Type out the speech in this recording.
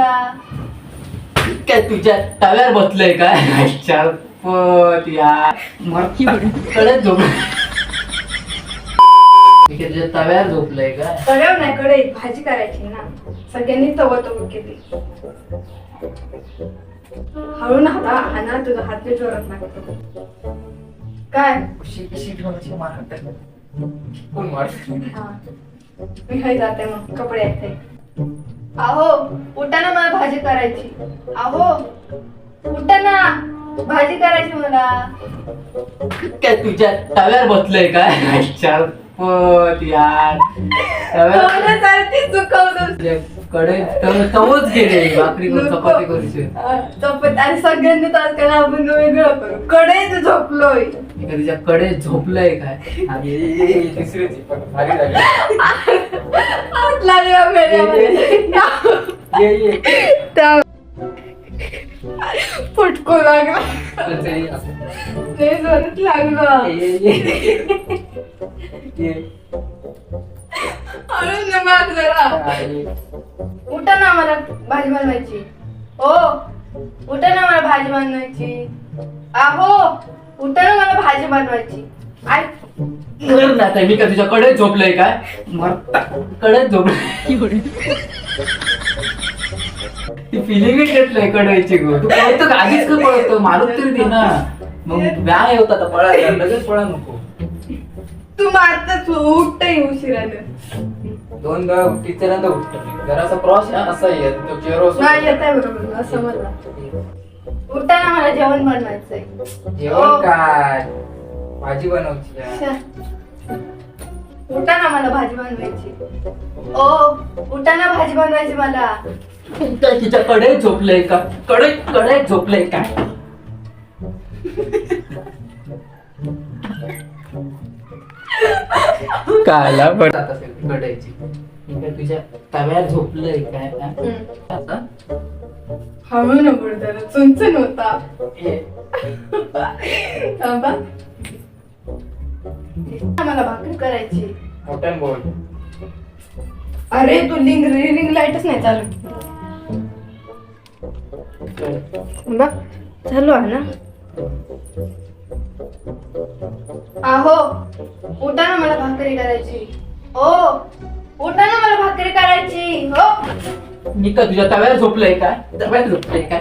मला? काय तुझ्या तव्यावर बसलंय काय? शपथ यार कडे झोप तुझ्या तव्यावर झोपलंय काय? तव्यावर नाही, कढईत भाजी करायची ना. सगळ्यांनी तवं तवं केली. हळू ना हाना, तुझा हात लय जोरात लागतो. काय कशी कशी ढोलची मारत कोण मारत? हा, मी खाई जाते मग, कपडे येते. आहो उठा ना, मला भाजी करायची. आहो उठा ना, भाजी करायची मला. काय तुझ्या तव्यावर बसलंय काय? शपथ यार कडे तवच गेले भाकरी करून चपाती करूशी. चपाती आणि सगळ्यांनी तास करा, आपण वेगळं करू. कढईत झोपलोय. तुझ्या कडे झोपलंय काय? तिसरी हात लागला मेल्यामध्ये. फुटको लागला, जोरात लागला. हळू ना मार जरा. उठा ना, मला भाजी बनवायची. ओ उठा ना, मला भाजी बनवायची. आहो उठा ना, मला भाजी बनवायची. मी का तुझ्या कडे झोपलंय काय? कडे झोपलंय. ती फिलिंगच घेतलंय कडायची गो. तू पळतो का? आधीच का पळतो? मारून तरी दे ना. मग व्याय होता तर पळायला लगेच पळा नको. तू मारतच उठतही उशिरानं. दोनदा टीचरांना उठतो जरासा क्रॉस असा येत तो चेहरा नाही येत आहे बरोबर असं मला. उठा ना, मला जेवण बनवायचंय. जेवण काय? भाजी बनवायची. उठा ना, मला भाजी बनवायची. ओ उठा ना, भाजी बनवायची मला. काय तिच्या कडे झोपलंय का? कडे कडे झोपलंय काय? काला पडत असेल कडायची. तुझ्या तव्यावर झोपलंय काय? आता हळू ना बोलताना चुनचुन होता. मला भाकरी करायची. मोठ्यान बोल. अरे तू रिंग लाईटच नाही चालू. बघ चालू आहे ना. आहो उठा ना, मला भाकरी करायची. ओ उठा ना, मला भाकरी करायची. हो मी का तुझ्या तव्यावर झोपलंय काय? तव्यावर झोपलंय काय?